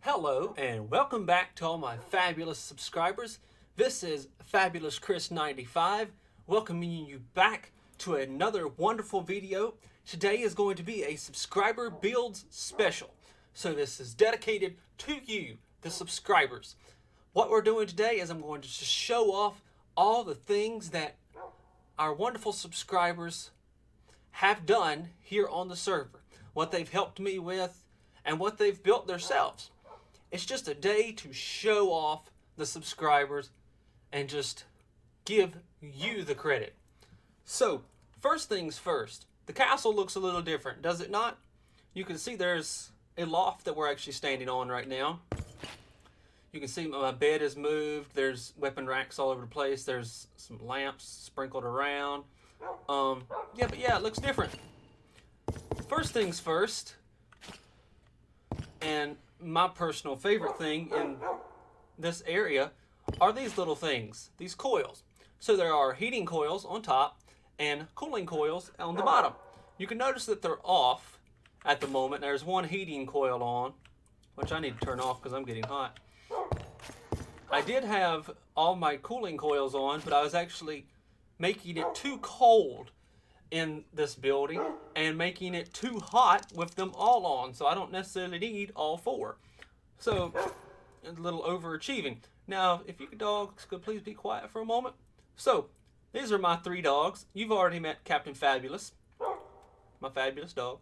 Hello and welcome back to all my fabulous subscribers. This is Fabulous Chris 95 welcoming you back to another wonderful video. Today is going to be a subscriber builds special. So this is dedicated to you, the subscribers. What we're doing today is I'm going to just show off all the things that our wonderful subscribers have done here on the server. What they've helped me with and what they've built themselves. It's just a day to show off the subscribers and just give you the credit. So, first things first, the castle looks a little different, does it not? You can see there's a loft that we're actually standing on right now. You can see my bed is moved, there's weapon racks all over the place, there's some lamps sprinkled around. It looks different. First things first, and my personal favorite thing in this area are these little things, these coils. So there are heating coils on top and cooling coils on the bottom. You can notice that they're off at the moment. There's one heating coil on, which I need to turn off because I'm getting hot. I did have all my cooling coils on, but I was actually making it too cold in this building and making it too hot with them all on, so I don't necessarily need all four. So a little overachieving. Now if you dogs could please be quiet for a moment. So these are my three dogs. You've already met Captain Fabulous, my fabulous dog,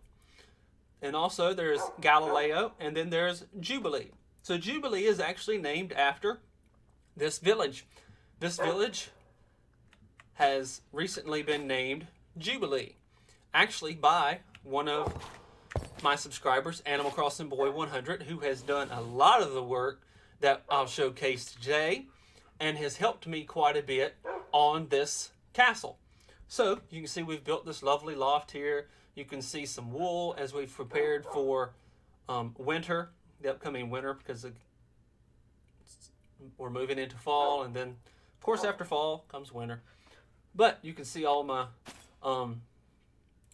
and also there's Galileo, and then there's Jubilee. So Jubilee is actually named after this village. This village has recently been named Jubilee, actually by one of my subscribers, Animal Crossing Boy 100, who has done a lot of the work that I'll showcase today and has helped me quite a bit on this castle. So you can see we've built this lovely loft here. You can see some wool as we've prepared for winter, the upcoming winter, because we're moving into fall, and then of course after fall comes winter. But you can see all my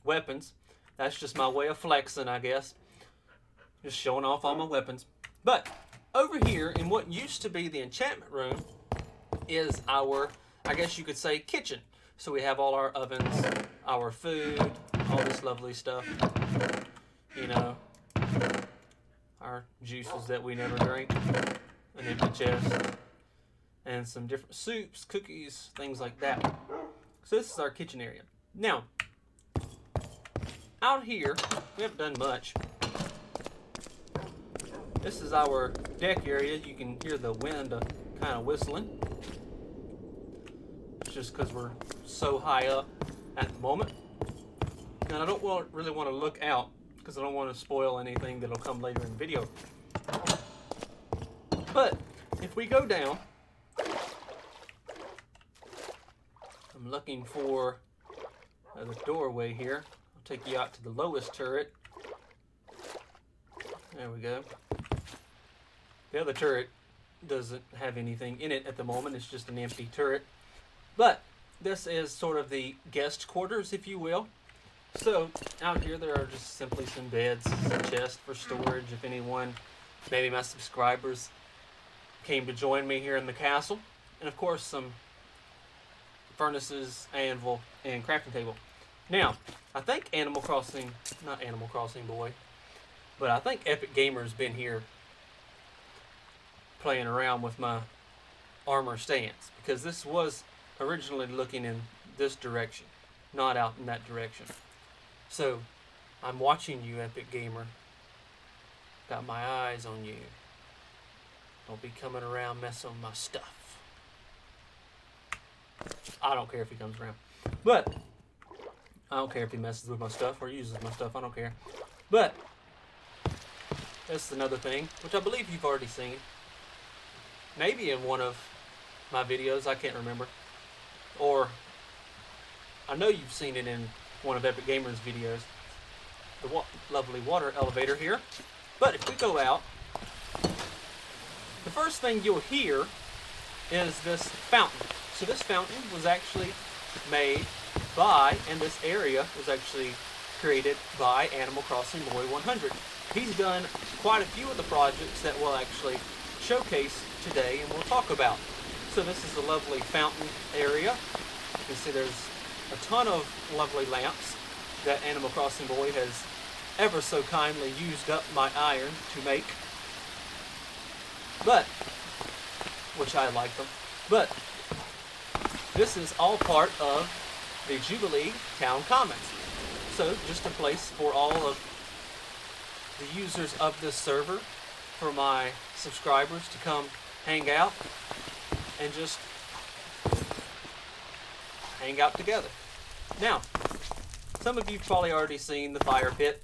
weapons. That's just my way of flexing, I guess. Just showing off all my weapons. But over here in what used to be the enchantment room is our, I guess you could say, kitchen. So we have all our ovens, our food, all this lovely stuff. You know, our juices that we never drink, an empty chest, and some different soups, cookies, things like that. So this is our kitchen area. Now, out here, we haven't done much. This is our deck area. You can hear the wind kind of whistling. It's just because we're so high up at the moment. And I don't really want to look out because I don't want to spoil anything that'll come later in the video. But if we go down, I'm looking for the doorway here. I'll take you out to the lowest turret. There we go. The other turret doesn't have anything in it at the moment. It's just an empty turret. But this is sort of the guest quarters, if you will. So out here there are just simply some beds, some chests for storage if anyone, maybe my subscribers, came to join me here in the castle. And of course some furnaces, anvil, and crafting table. Now, I think not Animal Crossing Boy, but I think Epic Gamer's been here playing around with my armor stance, because this was originally looking in this direction, not out in that direction. So, I'm watching you, Epic Gamer. Got my eyes on you. Don't be coming around messing with my stuff. I don't care if he comes around. But I don't care if he messes with my stuff or uses my stuff. I don't care. But that's another thing, which I believe you've already seen. Maybe in one of my videos. I can't remember. Or I know you've seen it in one of Epic Gamer's videos. The lovely water elevator here. But if we go out, the first thing you'll hear is this fountain. So this fountain was actually made by, and this area was actually created by Animal Crossing Boy 100. He's done quite a few of the projects that we'll actually showcase today and we'll talk about. So this is a lovely fountain area. You can see there's a ton of lovely lamps that Animal Crossing Boy has ever so kindly used up my iron to make. But, which I like them. But, this is all part of the Jubilee Town Commons. So, just a place for all of the users of this server, for my subscribers to come hang out and just hang out together. Now, some of you have probably already seen the fire pit.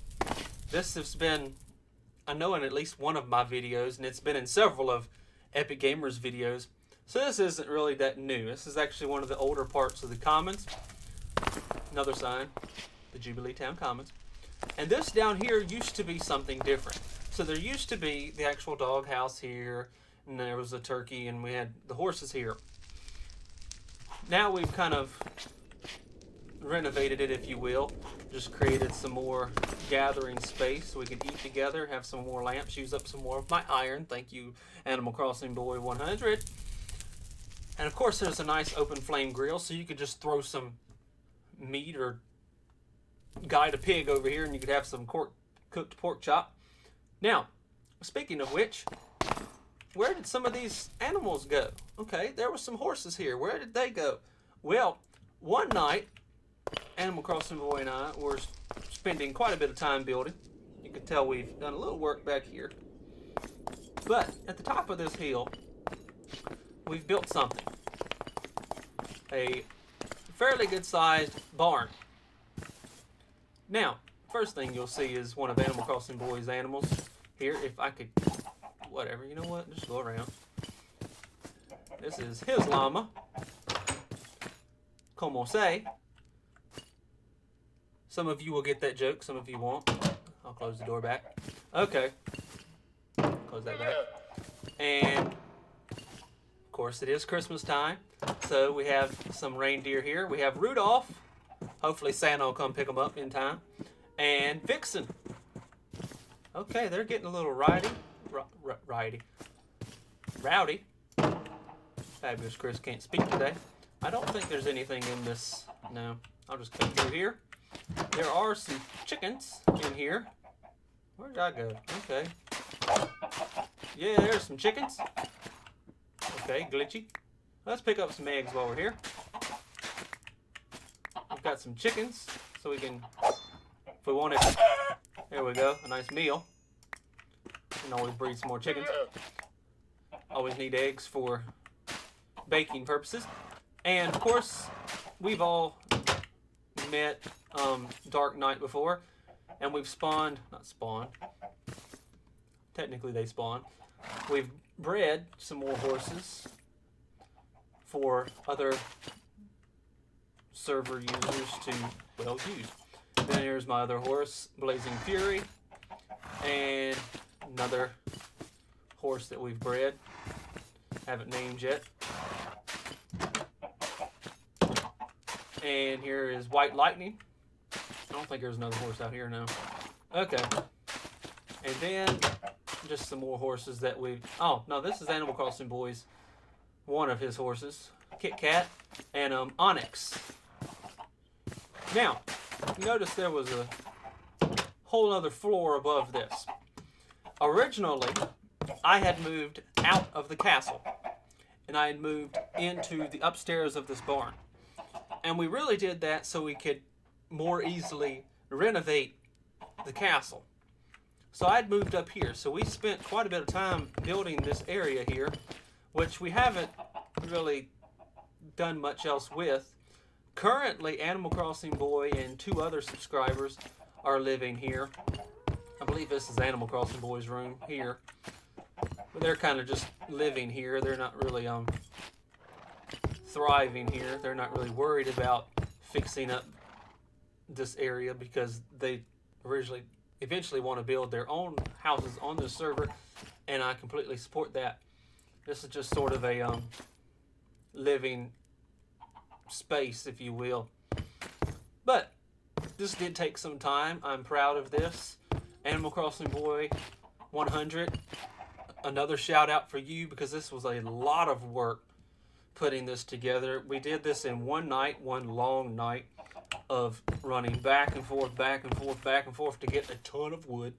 This has been, I know, in at least one of my videos, and it's been in several of Epic Gamers videos. So this isn't really that new. This is actually one of the older parts of the Commons. Another sign, the Jubilee Town Commons. And this down here used to be something different. So there used to be the actual dog house here, and there was a turkey, and we had the horses here. Now we've kind of renovated it, if you will. Just created some more gathering space so we can eat together, have some more lamps, use up some more of my iron. Thank you, Animal Crossing Boy 100. And of course there's a nice open flame grill, so you could just throw some meat or guide a pig over here and you could have some cooked pork chop. Now, speaking of which, where did some of these animals go? Okay, there were some horses here. Where did they go? Well, one night, Animal Crossing Boy and I were spending quite a bit of time building. You can tell we've done a little work back here. But at the top of this hill, we've built something. A fairly good-sized barn. Now, first thing you'll see is one of Animal Crossing Boy's animals. Here, if I could, whatever, you know what, just go around. This is his llama. Como se. Some of you will get that joke, some of you won't. I'll close the door back. Okay. Close that back. And, of course, it is Christmas time. So we have some reindeer here. We have Rudolph. Hopefully Santa will come pick them up in time. And Vixen. Okay, they're getting a little rowdy. Fabulous Chris can't speak today. I don't think there's anything in this. No, I'll just come through here. There are some chickens in here. Where did I go? Okay. Yeah, there's some chickens. Okay, glitchy. Let's pick up some eggs while we're here. We've got some chickens, so we can, if we want it, there we go, a nice meal. And always breed some more chickens. Always need eggs for baking purposes. And of course, we've all met Dark Knight before, and we've not spawned, technically they spawn. We've bred some more horses for other server users to, well, use. Then here's my other horse, Blazing Fury, and another horse that we've bred. Haven't named yet. And here is White Lightning. I don't think there's another horse out here now. Okay. And then just some more horses that oh, no, this is Animal Crossing Boy's, one of his horses, Kit Kat, and Onyx. Now, notice there was a whole other floor above this. Originally, I had moved out of the castle, and I had moved into the upstairs of this barn. And we really did that so we could more easily renovate the castle. So I'd moved up here. So we spent quite a bit of time building this area here, which we haven't really done much else with. Currently, Animal Crossing Boy and 2 other subscribers are living here. I believe this is Animal Crossing Boy's room here. But they're kind of just living here. They're not really thriving here. They're not really worried about fixing up this area because they eventually want to build their own houses on this server, and I completely support that. This is just sort of a living space, if you will. But This did take some time. I'm proud of this. Animal Crossing Boy 100. Another shout out for you, because this was a lot of work putting this together. We did this in one night, one long night of running back and forth, back and forth, back and forth to get a ton of wood.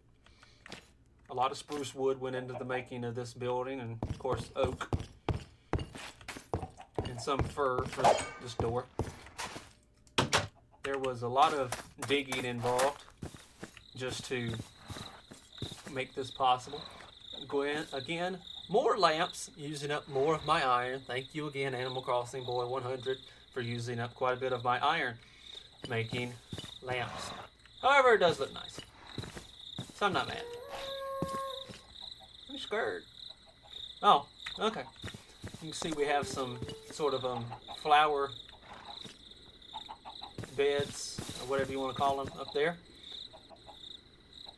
A lot of spruce wood went into the making of this building, and of course oak, and some fir for this door. There was a lot of digging involved just to make this possible. Again, more lamps, using up more of my iron. Thank you again, Animal Crossing Boy 100, for using up quite a bit of my iron making lamps. However, it does look nice, so I'm not mad. I'm scared. Oh, okay. You can see we have some sort of flower beds, or whatever you want to call them, up there.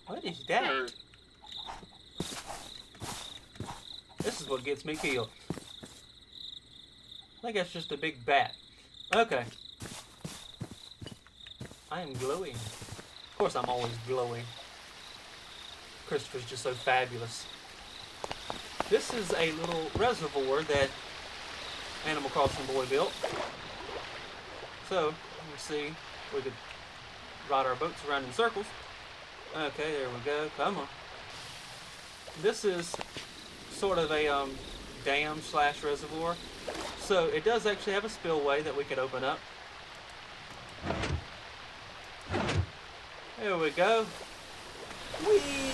What is that? This is what gets me killed. I think that's just a big bat. Okay. I am glowing. Of course I'm always glowing. Christopher's just so fabulous. This is a little reservoir that Animal Crossing Boy built. So, let me see. We could ride our boats around in circles. Okay, there we go. Come on. This is sort of a dam slash reservoir. So it does actually have a spillway that we could open up. There we go. Whee!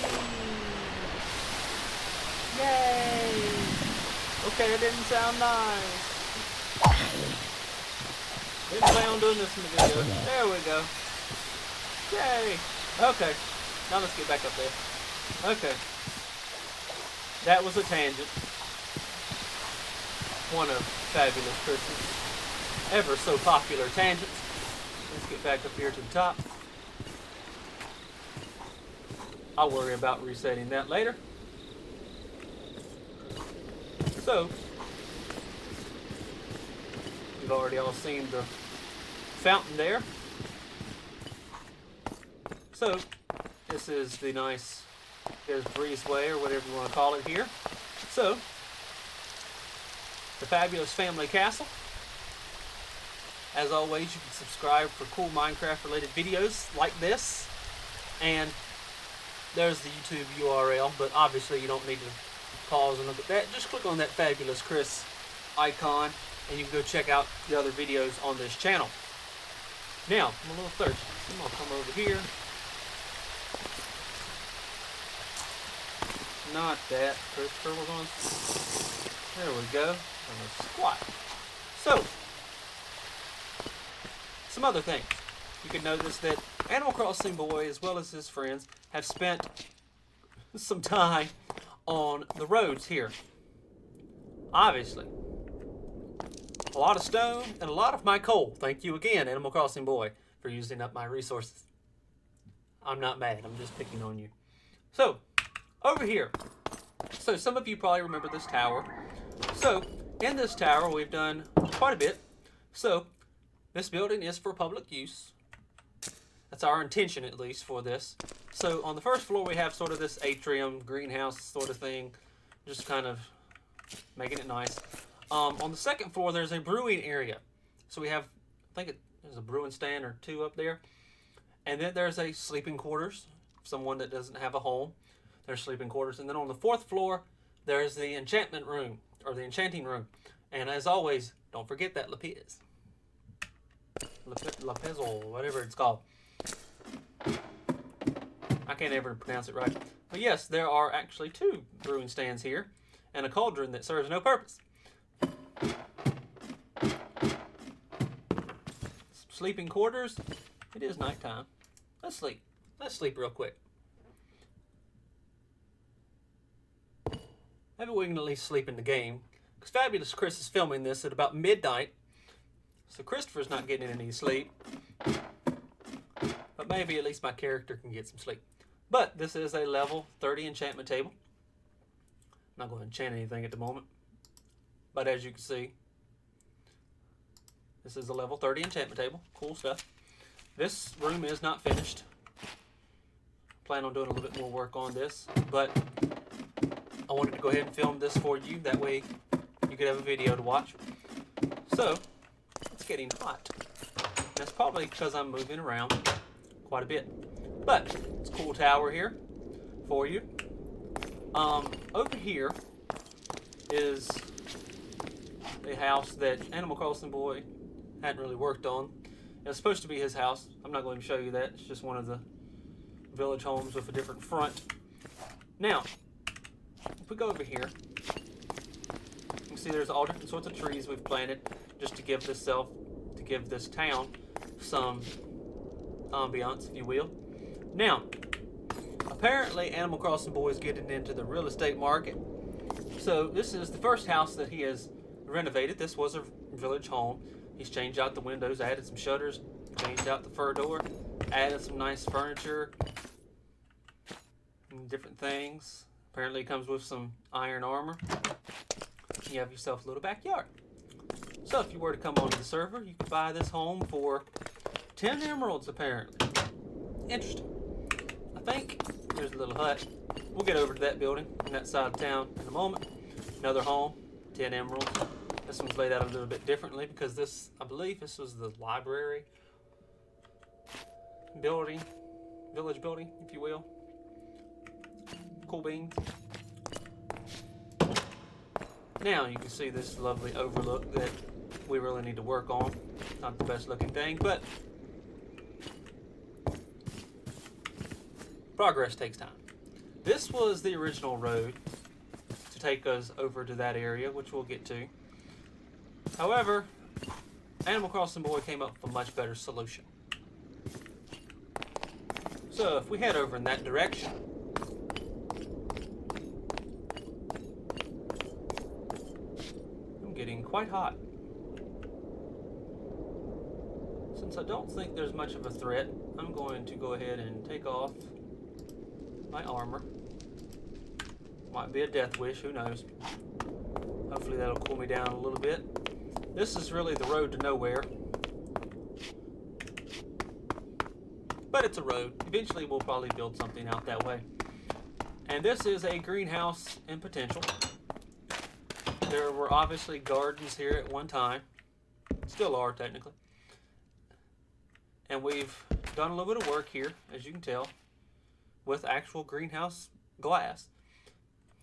Yay! Okay, it didn't sound nice. Didn't plan on doing this in the video. There we go. Yay! Okay, now let's get back up there. Okay. That was a tangent. One of Fabulous Chris's ever so popular tangents. Let's get back up here to the top. I'll worry about resetting that later. So, you've already all seen the fountain there. So, this is the nice, there's breezeway, or whatever you want to call it here. So, the Fabulous Family Castle. As always, you can subscribe for cool Minecraft related videos like this. And there's the YouTube URL, but obviously you don't need to pause and look at that. Just click on that Fabulous Chris icon and you can go check out the other videos on this channel. Now, I'm a little thirsty, so I'm going to come over here. Not that, Christopher, we're going to, there we go, I'm going to squat. So, some other things. You can notice that Animal Crossing Boy, as well as his friends, have spent some time on the roads here. Obviously. A lot of stone and a lot of my coal. Thank you again, Animal Crossing Boy, for using up my resources. I'm not mad, I'm just picking on you. So, over here. So, some of you probably remember this tower. So, in this tower, we've done quite a bit. So, this building is for public use. That's our intention, at least, for this. So, on the first floor, we have sort of this atrium, greenhouse sort of thing. Just kind of making it nice. On the second floor, there's a brewing area. So, we have, I think there's a brewing stand or two up there. And then there's a sleeping quarters. Someone that doesn't have a home. There's sleeping quarters. And then on the fourth floor, there's the enchantment room, or the enchanting room. And as always, don't forget that lapis. Lapis, or whatever it's called. I can't ever pronounce it right. But yes, there are actually 2 brewing stands here, and a cauldron that serves no purpose. Sleeping quarters. It is nighttime. Let's sleep. Let's sleep real quick. Maybe we can at least sleep in the game, because Fabulous Chris is filming this at about midnight, so Christopher's not getting any sleep. But maybe at least my character can get some sleep. But this is a level 30 enchantment table. I'm not going to enchant anything at the moment. But as you can see, this is a level 30 enchantment table. Cool stuff. This room is not finished. Plan on doing a little bit more work on this, but I wanted to go ahead and film this for you. That way you could have a video to watch. So, it's getting hot. That's probably because I'm moving around quite a bit. But, it's a cool tower here for you. Over here is a house that Animal Crossing Boy hadn't really worked on. It was supposed to be his house. I'm not going to show you that. It's just one of the village homes with a different front. Now, if we go over here, you can see there's all different sorts of trees we've planted just to give this town some ambiance, if you will. Now, apparently Animal Crossing Boy is getting into the real estate market. So this is the first house that he has renovated. This was a village home. He's changed out the windows, added some shutters, changed out the fur door, added some nice furniture and different things. Apparently it comes with some iron armor. You have yourself a little backyard. So if you were to come onto the server, you could buy this home for 10 emeralds apparently. Interesting. I think there's a little hut. We'll get over to that building on that side of town in a moment. Another home, 10 emeralds. This one's laid out a little bit differently because this, I believe this was the library building, village building, if you will. Cool beans. Now you can see this lovely overlook that we really need to work on. Not the best looking thing, but progress takes time. This was the original road to take us over to that area, which we'll get to. However, Animal Crossing Boy came up with a much better solution. So if we head over in that direction, I'm getting quite hot. Since I don't think there's much of a threat, I'm going to go ahead and take off my armor. Might be a death wish, who knows. Hopefully that'll cool me down a little bit. This is really the road to nowhere. But it's a road. Eventually we'll probably build something out that way. And this is a greenhouse in potential. There were obviously gardens here at one time. Still are, technically. And we've done a little bit of work here, as you can tell, with actual greenhouse glass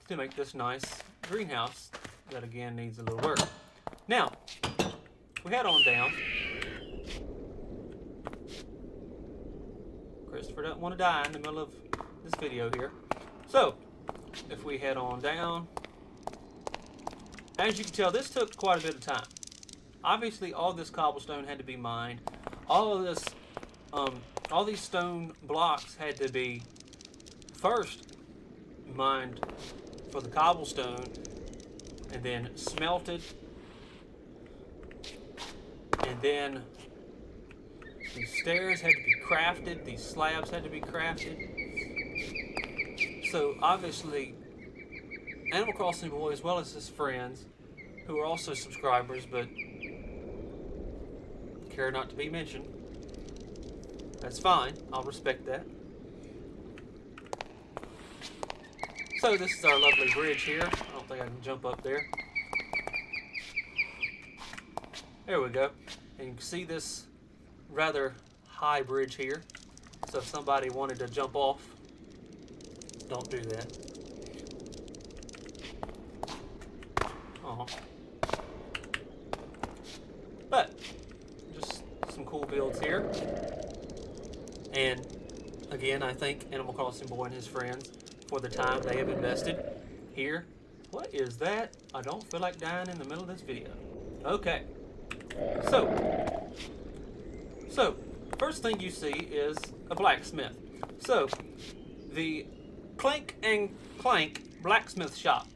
to make this nice greenhouse that again needs a little work. Now, we head on down. Christopher doesn't want to die in the middle of this video here. So, if we head on down, as you can tell, this took quite a bit of time. Obviously, all this cobblestone had to be mined. All these stone blocks had to be first mined for the cobblestone and then smelted, and then these stairs had to be crafted, these slabs had to be crafted. So obviously Animal Crossing Boy, as well as his friends who are also subscribers but care not to be mentioned, that's fine, I'll respect that. So this is our lovely bridge here. I don't think I can jump up there. There we go. And you can see this rather high bridge here. So if somebody wanted to jump off, don't do that. But just some cool builds here. And again, I thank Animal Crossing Boy and his friends for the time they have invested here. What is that? I don't feel like dying in the middle of this video. Okay. So first thing you see is a blacksmith. So the Clank and Clank blacksmith shop.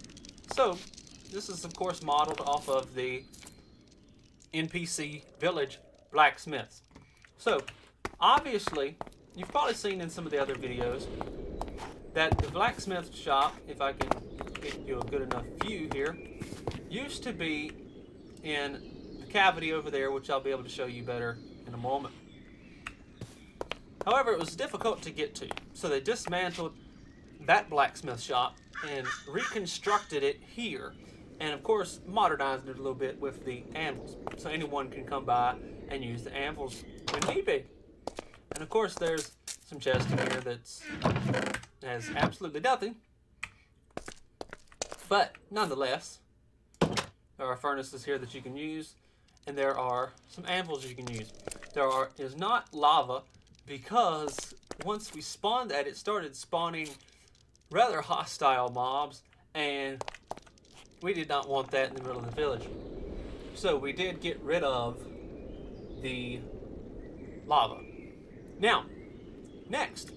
So this is of course modeled off of the NPC village blacksmiths. So obviously you've probably seen in some of the other videos that the blacksmith shop, if I can get you a good enough view here, used to be in the cavity over there, which I'll be able to show you better in a moment. However, it was difficult to get to, so they dismantled that blacksmith shop and reconstructed it here. And of course, modernized it a little bit with the anvils, so anyone can come by and use the anvils when need be. And of course, there's some chest in here that has absolutely nothing, but nonetheless, there are furnaces here that you can use, and there are some anvils you can use. Is not lava, because once we spawned that, it started spawning rather hostile mobs, and we did not want that in the middle of the village. So we did get rid of the lava. Now, next,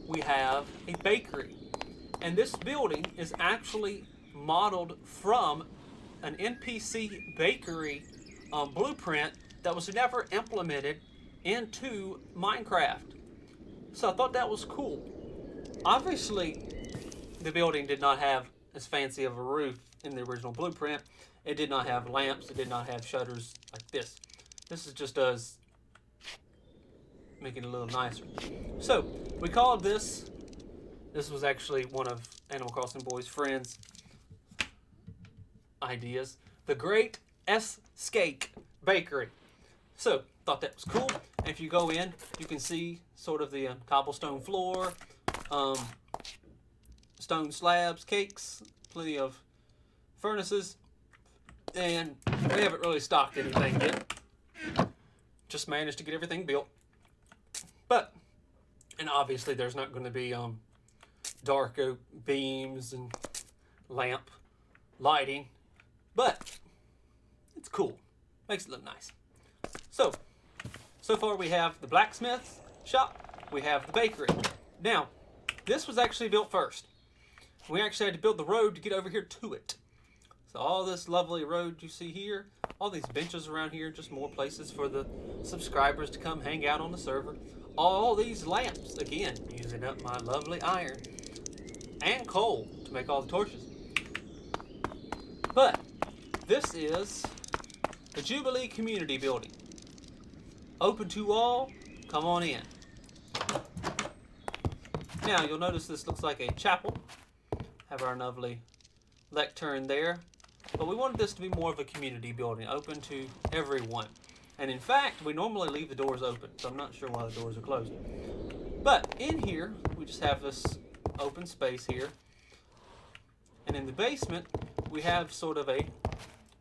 we have a bakery. And this building is actually modeled from an NPC bakery blueprint that was never implemented into Minecraft. So I thought that was cool. Obviously, the building did not have as fancy of a roof in the original blueprint. It did not have lamps. It did not have shutters like this. This is just us making it a little nicer. So we called this was actually one of Animal Crossing Boy's friends' ideas, the Great Escape Bakery. So thought that was cool. And if you go in, you can see sort of the cobblestone floor, stone slabs, cakes, plenty of furnaces, and we haven't really stocked anything yet. Just managed to get everything built. But, and obviously there's not going to be dark oak beams and lamp lighting, but it's cool. Makes it look nice. So far we have the blacksmith shop, we have the bakery. Now, this was actually built first. We actually had to build the road to get over here to it. So all this lovely road you see here, all these benches around here, just more places for the subscribers to come hang out on the server. All these lamps, again, using up my lovely iron and coal to make all the torches. But this is the Jubilee Community Building. Open to all, come on in. Now you'll notice this looks like a chapel. Have our lovely lectern there. But we wanted this to be more of a community building, open to everyone. And in fact, we normally leave the doors open, so I'm not sure why the doors are closed. But in here, we just have this open space here. And in the basement, we have sort of a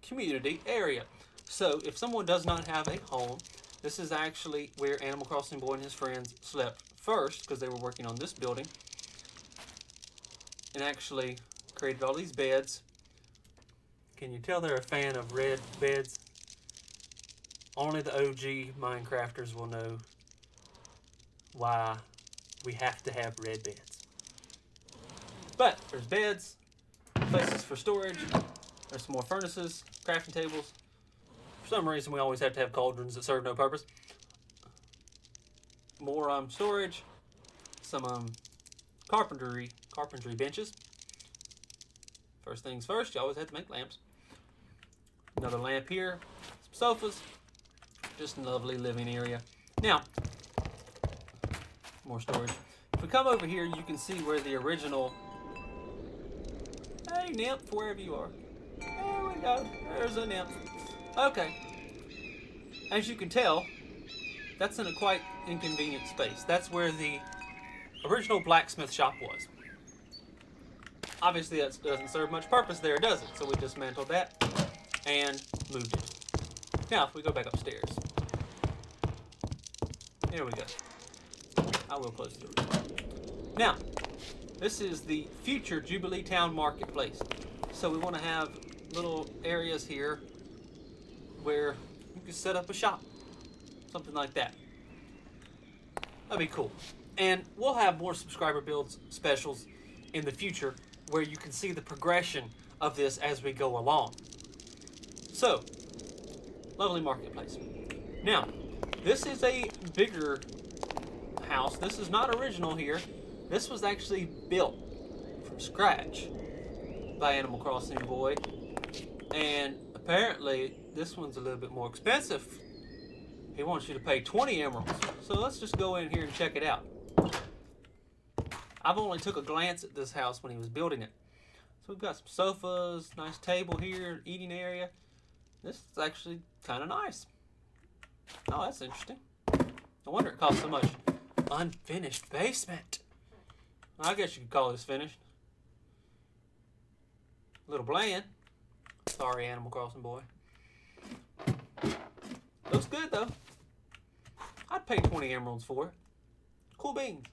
community area. So if someone does not have a home, this is actually where Animal Crossing Boy and his friends slept first, because they were working on this building. And actually created all these beds. Can you tell they're a fan of red beds? Only the OG Minecrafters will know why we have to have red beds. But there's beds, places for storage, there's some more furnaces, crafting tables. For some reason we always have to have cauldrons that serve no purpose. More storage, some carpentry benches. First things first, you always have to make lamps. Another lamp here, some sofas, just a lovely living area. Now, more storage. If we come over here, you can see where the original, hey nymph, wherever you are. There we go, there's a nymph. Okay, as you can tell, that's in a quite inconvenient space. That's where the original blacksmith shop was. Obviously that doesn't serve much purpose there, does it? So we dismantled that and moved it. Now if we go back upstairs, here we go. I will close the door. Now, this is the future Jubilee Town Marketplace. So we want to have little areas here where you can set up a shop, something like that. That'd be cool. And we'll have more subscriber builds specials in the future where you can see the progression of this as we go along. So, lovely marketplace. Now, this is a bigger house. This is not original here. This was actually built from scratch by Animal Crossing Boy. And apparently, this one's a little bit more expensive he wants you to pay 20 emeralds. So let's just go in here and check it out. I've only took a glance at this house when he was building it. So we've got some sofas, nice table here, eating area. This is actually kind of nice. Oh, that's interesting. No wonder it costs so much. Unfinished basement. I guess you could call this finished. A little bland. Sorry, Animal Crossing boy. Looks good though. I'd pay 20 emeralds for it. Cool beans.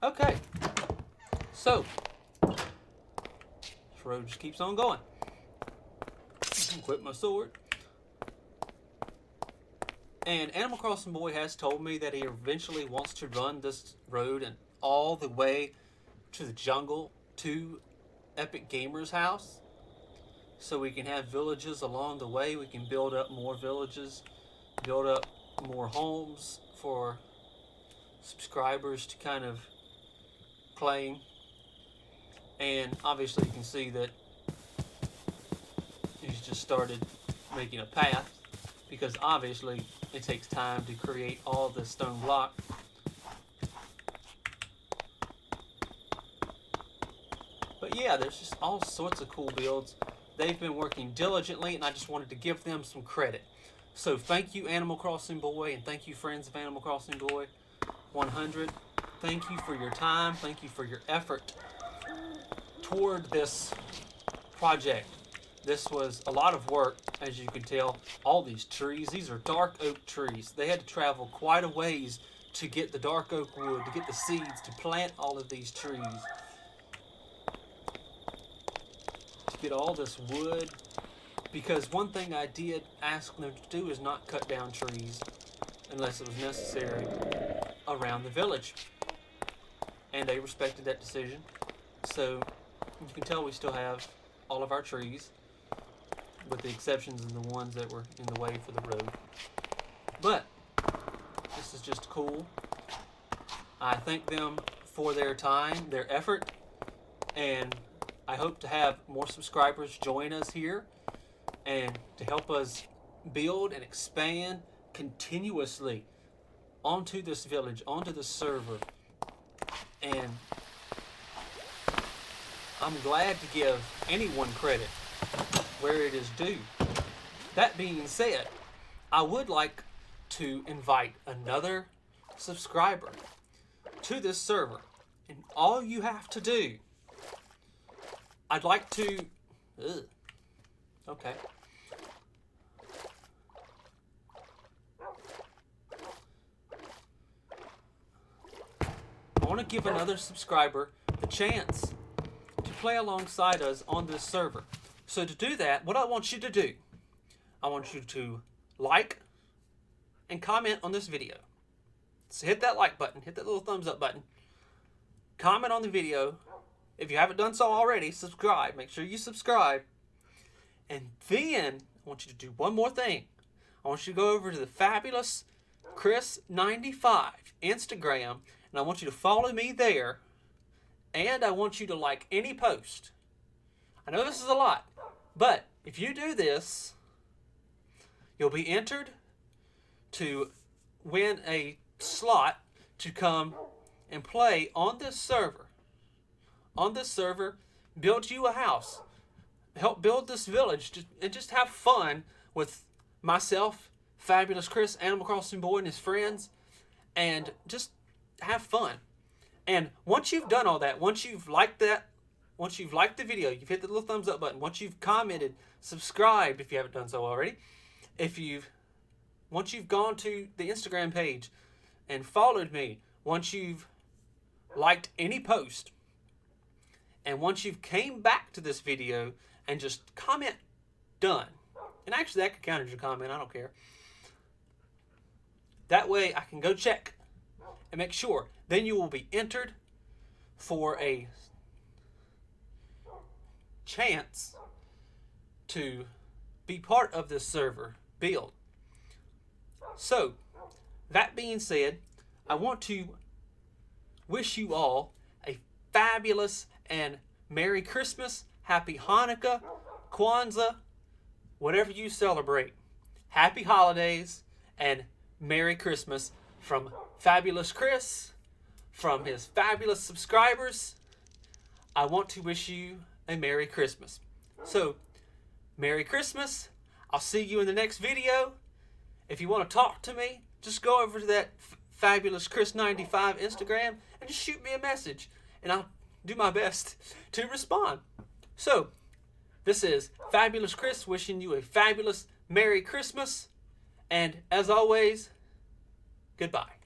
Okay. So, this road just keeps on going. Equip my sword. And Animal Crossing boy has told me that he eventually wants to run this road and all the way to the jungle to Epic Gamer's house. So we can have villages along the way. We can build up more villages, build up more homes for subscribers to kind of claim. And obviously you can see that he's just started making a path, because obviously it takes time to create all the stone block. But yeah, there's just all sorts of cool builds. They've been working diligently, and I just wanted to give them some credit. So thank you, Animal Crossing boy, and thank you, friends of Animal Crossing boy 100. Thank you for your time. Thank you for your effort toward this project. This was a lot of work, as you can tell. All these trees, these are dark oak trees. They had to travel quite a ways to get the dark oak wood, to get the seeds, to plant all of these trees. To get all this wood. Because one thing I did ask them to do is not cut down trees unless it was necessary around the village. And they respected that decision. So you can tell we still have all of our trees, with the exceptions of the ones that were in the way for the road. But this is just cool. I thank them for their time, their effort, and I hope to have more subscribers join us here and to help us build and expand continuously onto this village, onto the server. And I'm glad to give anyone credit where it is due. That being said, I would like to invite another subscriber to this server. And all you have to do, I'd like to... Okay. I want to give another subscriber the chance to play alongside us on this server. So to do that, what I want you to do, I want you to like and comment on this video. So hit that like button, hit that little thumbs up button. Comment on the video. If you haven't done so already, subscribe. Make sure you subscribe. And then I want you to do one more thing. I want you to go over to the fabulous Chris95 Instagram, and I want you to follow me there. And I want you to like any post. I know this is a lot, but if you do this, you'll be entered to win a slot to come and play on this server. On this server, build you a house. Help build this village and just have fun with myself, Fabulous Chris, Animal Crossing Boy, and his friends, and just have fun. And once you've done all that, once you've liked the video, you've hit the little thumbs up button, once you've commented, subscribed if you haven't done so already, once you've gone to the Instagram page and followed me, once you've liked any post, and once you've came back to this video and just comment done, and actually that could count as your comment, I don't care. That way I can go check and make sure. Then you will be entered for a chance to be part of this server build. So, that being said, I want to wish you all a fabulous and Merry Christmas, Happy Hanukkah, Kwanzaa, whatever you celebrate. Happy holidays, and Merry Christmas from Fabulous Chris, from his fabulous subscribers. I want to wish you a Merry Christmas. So, Merry Christmas. I'll see you in the next video. If you want to talk to me, just go over to that Fabulous Chris 95 Instagram and just shoot me a message, and I'll do my best to respond. So, this is Fabulous Chris wishing you a fabulous Merry Christmas, and as always, goodbye.